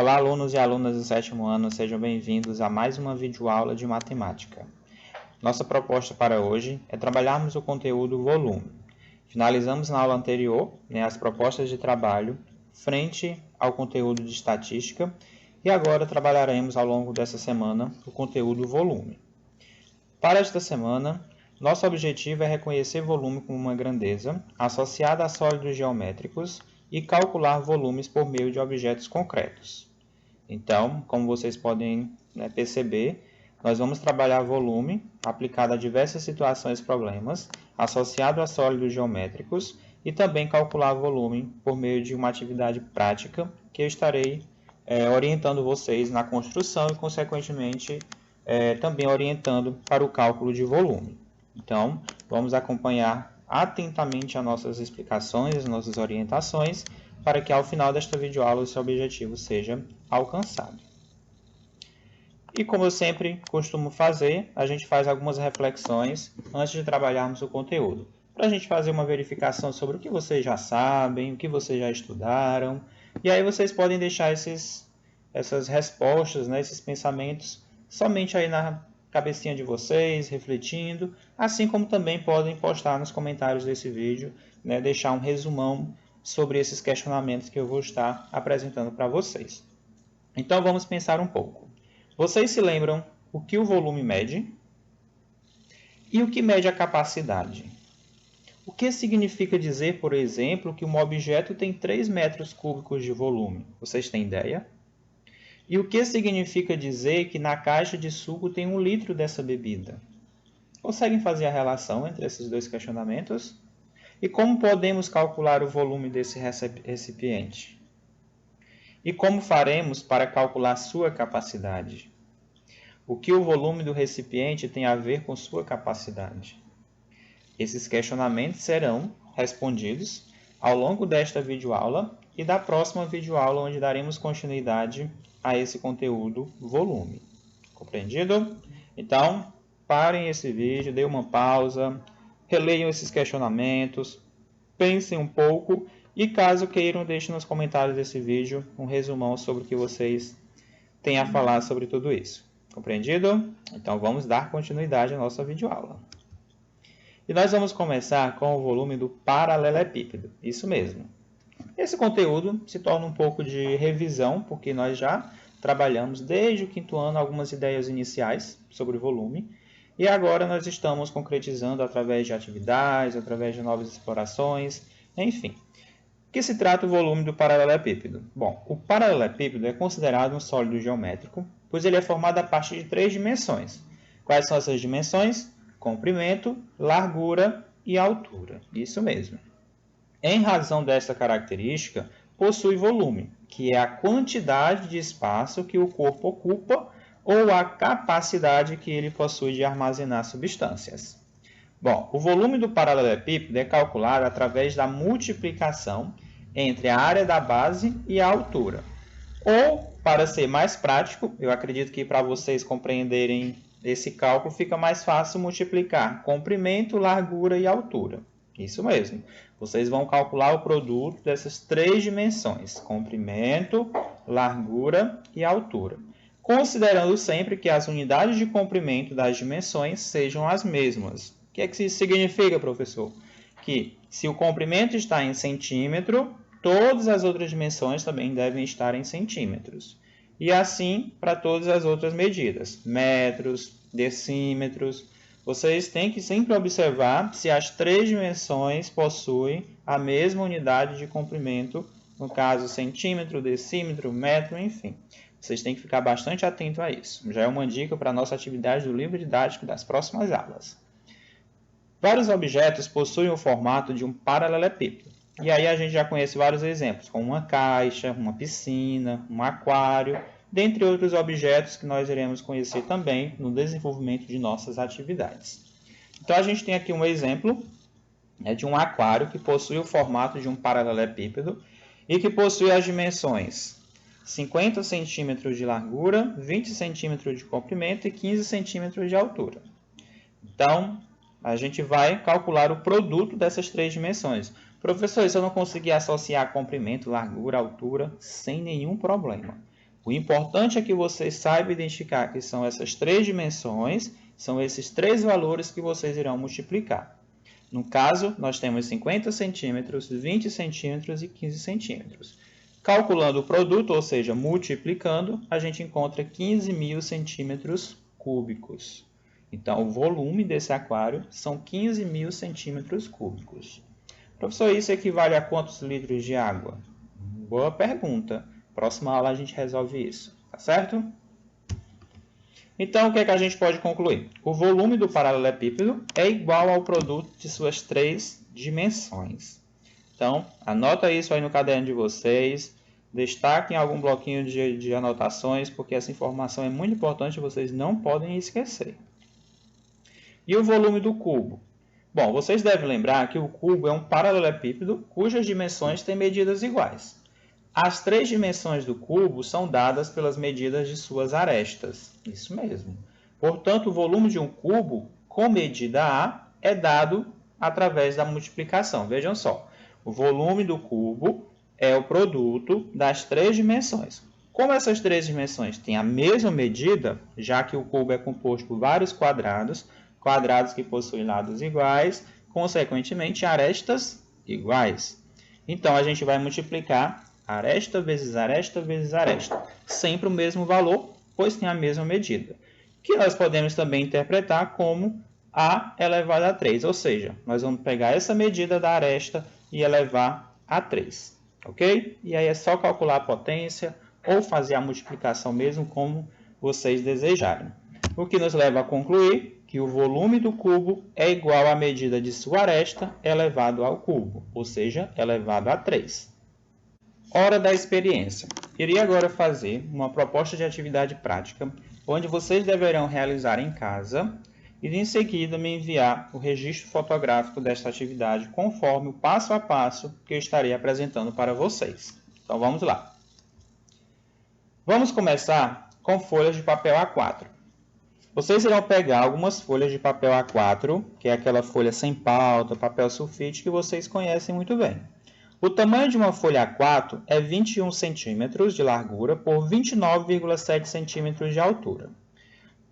Olá, alunos e alunas do 7º ano, sejam bem-vindos a mais uma videoaula de matemática. Nossa proposta para hoje é trabalharmos o conteúdo volume. Finalizamos na aula anterior, as propostas de trabalho frente ao conteúdo de estatística e agora trabalharemos ao longo dessa semana o conteúdo volume. Para esta semana, nosso objetivo é reconhecer volume como uma grandeza associada a sólidos geométricos e calcular volumes por meio de objetos concretos. Então, como vocês podem perceber, nós vamos trabalhar volume aplicado a diversas situações e problemas, associado a sólidos geométricos, e também calcular volume por meio de uma atividade prática que eu estarei orientando vocês na construção e, consequentemente, também orientando para o cálculo de volume. Então, vamos acompanhar atentamente as nossas explicações, as nossas orientações, para que ao final desta videoaula o seu objetivo seja alcançado. E como eu sempre costumo fazer, a gente faz algumas reflexões antes de trabalharmos o conteúdo, para a gente fazer uma verificação sobre o que vocês já sabem, o que vocês já estudaram, e aí vocês podem deixar essas respostas, esses pensamentos, somente aí na cabecinha de vocês, refletindo, assim como também podem postar nos comentários desse vídeo, deixar um resumão sobre esses questionamentos que eu vou estar apresentando para vocês. Então vamos pensar um pouco. Vocês se lembram o que o volume mede? E o que mede a capacidade? O que significa dizer, por exemplo, que um objeto tem 3 metros cúbicos de volume? Vocês têm ideia? E o que significa dizer que na caixa de suco tem 1 litro dessa bebida? Conseguem fazer a relação entre esses dois questionamentos? E como podemos calcular o volume desse recipiente? E como faremos para calcular sua capacidade? O que o volume do recipiente tem a ver com sua capacidade? Esses questionamentos serão respondidos ao longo desta videoaula e da próxima videoaula, onde daremos continuidade a esse conteúdo volume. Compreendido? Então, parem esse vídeo, deem uma pausa, releiam esses questionamentos, pensem um pouco e, caso queiram, deixem nos comentários desse vídeo um resumão sobre o que vocês têm a falar sobre tudo isso. Compreendido? Então, vamos dar continuidade à nossa videoaula. E nós vamos começar com o volume do paralelepípedo. Isso mesmo. Esse conteúdo se torna um pouco de revisão, porque nós já trabalhamos desde o 5º ano algumas ideias iniciais sobre volume, e agora nós estamos concretizando através de atividades, através de novas explorações, enfim. O que se trata o volume do paralelepípedo? Bom, o paralelepípedo é considerado um sólido geométrico, pois ele é formado a partir de 3 dimensões. Quais são essas dimensões? Comprimento, largura e altura. Isso mesmo. Em razão dessa característica, possui volume, que é a quantidade de espaço que o corpo ocupa ou a capacidade que ele possui de armazenar substâncias. Bom, o volume do paralelepípedo é calculado através da multiplicação entre a área da base e a altura. Ou, para ser mais prático, eu acredito que para vocês compreenderem esse cálculo, fica mais fácil multiplicar comprimento, largura e altura. Isso mesmo. Vocês vão calcular o produto dessas 3 dimensões, comprimento, largura e altura, considerando sempre que as unidades de comprimento das dimensões sejam as mesmas. O que é que isso significa, professor? Que se o comprimento está em centímetro, todas as outras dimensões também devem estar em centímetros. E assim para todas as outras medidas, metros, decímetros. Vocês têm que sempre observar se as 3 dimensões possuem a mesma unidade de comprimento, no caso centímetro, decímetro, metro, enfim. Vocês têm que ficar bastante atento a isso. Já é uma dica para a nossa atividade do livro didático das próximas aulas. Vários objetos possuem o formato de um paralelepípedo. E aí a gente já conhece vários exemplos, como uma caixa, uma piscina, um aquário, dentre outros objetos que nós iremos conhecer também no desenvolvimento de nossas atividades. Então a gente tem aqui um exemplo de um aquário que possui o formato de um paralelepípedo e que possui as dimensões 50 centímetros de largura, 20 centímetros de comprimento e 15 centímetros de altura. Então, a gente vai calcular o produto dessas 3 dimensões. Professor, se eu não conseguir associar comprimento, largura, altura, sem nenhum problema. O importante é que você saiba identificar que são essas 3 dimensões, são esses 3 valores que vocês irão multiplicar. No caso, nós temos 50 centímetros, 20 centímetros e 15 centímetros. Calculando o produto, ou seja, multiplicando, a gente encontra 15.000 centímetros cúbicos. Então, o volume desse aquário são 15.000 centímetros cúbicos. Professor, isso equivale a quantos litros de água? Boa pergunta. Próxima aula a gente resolve isso, tá certo? Então, o que é que a gente pode concluir? O volume do paralelepípedo é igual ao produto de suas 3 dimensões. Então, anota isso aí no caderno de vocês, destaquem algum bloquinho de anotações, porque essa informação é muito importante e vocês não podem esquecer. E o volume do cubo? Bom, vocês devem lembrar que o cubo é um paralelepípedo cujas dimensões têm medidas iguais. As 3 dimensões do cubo são dadas pelas medidas de suas arestas. Isso mesmo. Portanto, o volume de um cubo com medida A é dado através da multiplicação. Vejam só, o volume do cubo é o produto das 3 dimensões. Como essas 3 dimensões têm a mesma medida, já que o cubo é composto por vários quadrados, quadrados que possuem lados iguais, consequentemente, arestas iguais. Então, a gente vai multiplicar aresta vezes aresta vezes aresta, sempre o mesmo valor, pois tem a mesma medida, que nós podemos também interpretar como A elevado a 3, ou seja, nós vamos pegar essa medida da aresta e elevar a 3, ok? E aí é só calcular a potência ou fazer a multiplicação mesmo como vocês desejarem. O que nos leva a concluir que o volume do cubo é igual à medida de sua aresta elevado ao cubo, ou seja, elevado a 3. Hora da experiência. Iria agora fazer uma proposta de atividade prática, onde vocês deverão realizar em casa e em seguida me enviar o registro fotográfico desta atividade conforme o passo a passo que eu estarei apresentando para vocês. Então vamos lá. Vamos começar com folhas de papel A4. Vocês irão pegar algumas folhas de papel A4, que é aquela folha sem pauta, papel sulfite que vocês conhecem muito bem. O tamanho de uma folha A4 é 21 centímetros de largura por 29,7 centímetros de altura.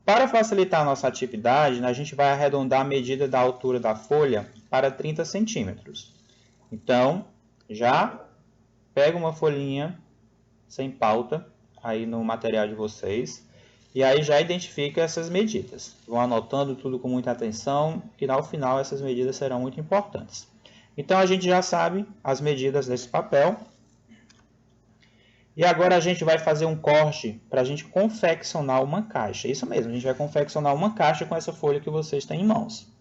Para facilitar a nossa atividade, a gente vai arredondar a medida da altura da folha para 30 centímetros. Então, já pega uma folhinha sem pauta aí no material de vocês e aí já identifica essas medidas. Vão anotando tudo com muita atenção, que ao final essas medidas serão muito importantes. Então, a gente já sabe as medidas desse papel. E agora a gente vai fazer um corte para a gente confeccionar uma caixa. Isso mesmo, a gente vai confeccionar uma caixa com essa folha que vocês têm em mãos.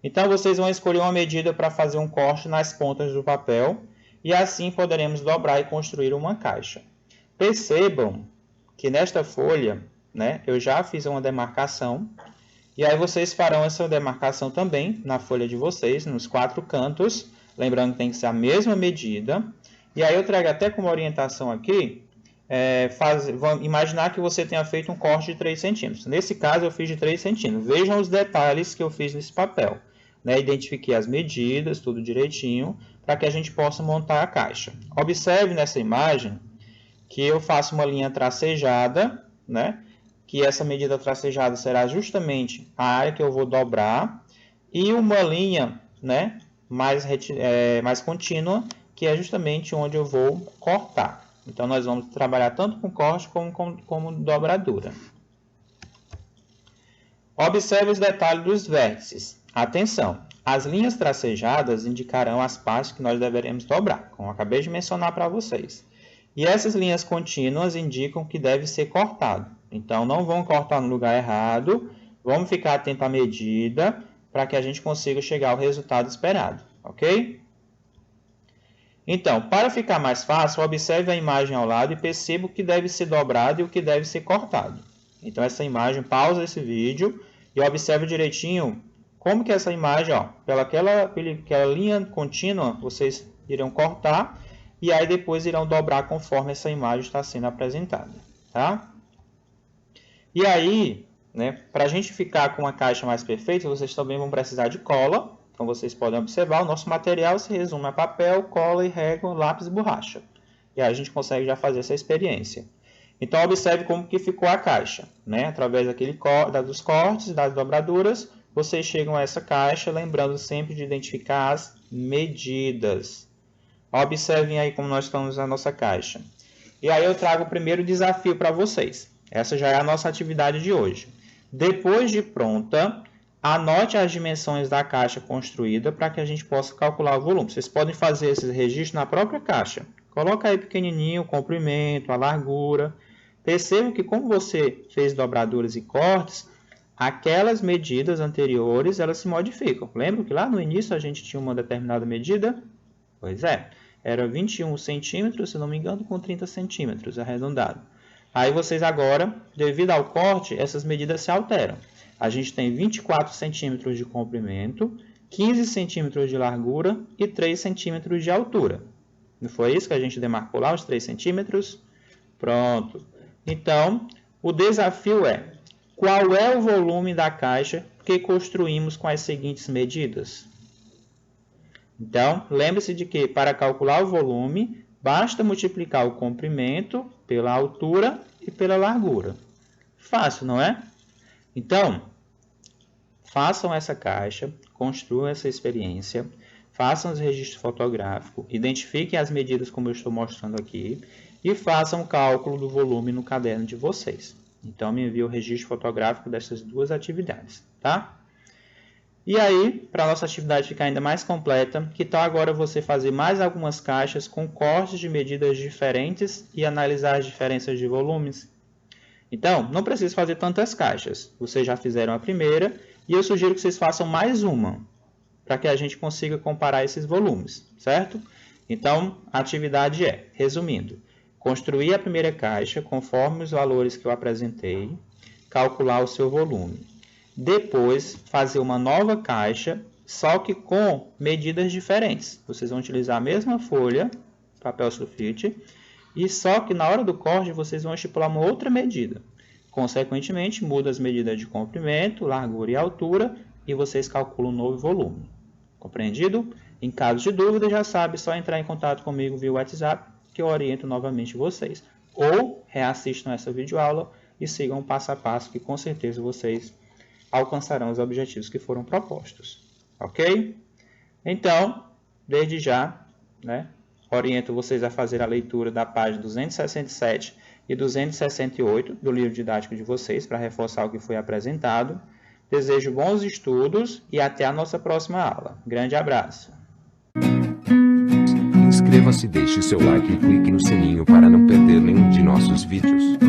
Então, vocês vão escolher uma medida para fazer um corte nas pontas do papel. E assim poderemos dobrar e construir uma caixa. Percebam que nesta folha, eu já fiz uma demarcação. E aí vocês farão essa demarcação também na folha de vocês, nos 4 cantos. Lembrando que tem que ser a mesma medida. E aí eu trago até como orientação aqui, vamos imaginar que você tenha feito um corte de 3 centímetros. Nesse caso eu fiz de 3 centímetros. Vejam os detalhes que eu fiz nesse papel. Identifiquei as medidas, tudo direitinho, para que a gente possa montar a caixa. Observe nessa imagem que eu faço uma linha tracejada, que essa medida tracejada será justamente a área que eu vou dobrar, e uma linha mais contínua, que é justamente onde eu vou cortar. Então, nós vamos trabalhar tanto com corte como dobradura. Observe os detalhes dos vértices. Atenção! As linhas tracejadas indicarão as partes que nós deveremos dobrar, como eu acabei de mencionar para vocês. E essas linhas contínuas indicam que deve ser cortado. Então, não vão cortar no lugar errado. Vamos ficar atento à medida para que a gente consiga chegar ao resultado esperado, ok? Então, para ficar mais fácil, observe a imagem ao lado e perceba o que deve ser dobrado e o que deve ser cortado. Então, essa imagem, pausa esse vídeo e observe direitinho como que essa imagem, pela aquela linha contínua, vocês irão cortar e aí depois irão dobrar conforme essa imagem está sendo apresentada, tá? E aí, para a gente ficar com uma caixa mais perfeita, vocês também vão precisar de cola. Então, vocês podem observar, o nosso material se resume a papel, cola e régua, lápis e borracha. E aí a gente consegue já fazer essa experiência. Então, observe como que ficou a caixa, né? Através dos cortes, das dobraduras, vocês chegam a essa caixa, lembrando sempre de identificar as medidas. Observem aí como nós estamos na nossa caixa. E aí eu trago o primeiro desafio para vocês. Essa já é a nossa atividade de hoje. Depois de pronta, anote as dimensões da caixa construída para que a gente possa calcular o volume. Vocês podem fazer esse registro na própria caixa. Coloca aí pequenininho o comprimento, a largura. Perceba que como você fez dobraduras e cortes, aquelas medidas anteriores elas se modificam. Lembra que lá no início a gente tinha uma determinada medida? Pois é, era 21 centímetros, se não me engano, com 30 centímetros arredondado. Aí vocês agora, devido ao corte, essas medidas se alteram. A gente tem 24 centímetros de comprimento, 15 centímetros de largura e 3 centímetros de altura. Não foi isso que a gente demarcou lá, os 3 centímetros? Pronto. Então, o desafio é, qual é o volume da caixa que construímos com as seguintes medidas? Então, lembre-se de que para calcular o volume, basta multiplicar o comprimento pela altura e pela largura. Fácil, não é? Então, façam essa caixa, construam essa experiência, façam os registros fotográficos, identifiquem as medidas como eu estou mostrando aqui e façam o cálculo do volume no caderno de vocês. Então, me envie o registro fotográfico dessas duas atividades, tá? E aí, para a nossa atividade ficar ainda mais completa, que tal agora você fazer mais algumas caixas com cortes de medidas diferentes e analisar as diferenças de volumes? Então, não precisa fazer tantas caixas. Vocês já fizeram a primeira e eu sugiro que vocês façam mais uma, para que a gente consiga comparar esses volumes, certo? Então, a atividade é, resumindo, construir a primeira caixa conforme os valores que eu apresentei, calcular o seu volume. Depois, fazer uma nova caixa, só que com medidas diferentes. Vocês vão utilizar a mesma folha, papel sulfite, e só que na hora do corte vocês vão estipular uma outra medida. Consequentemente, muda as medidas de comprimento, largura e altura, e vocês calculam um novo volume. Compreendido? Em caso de dúvida, já sabe, é só entrar em contato comigo via WhatsApp, que eu oriento novamente vocês. Ou reassistam essa videoaula e sigam o passo a passo, que com certeza vocês alcançarão os objetivos que foram propostos. Ok? Então, desde já, oriento vocês a fazer a leitura da página 267 e 268 do livro didático de vocês, para reforçar o que foi apresentado. Desejo bons estudos e até a nossa próxima aula. Grande abraço! Inscreva-se, deixe seu like e clique no sininho para não perder nenhum de nossos vídeos.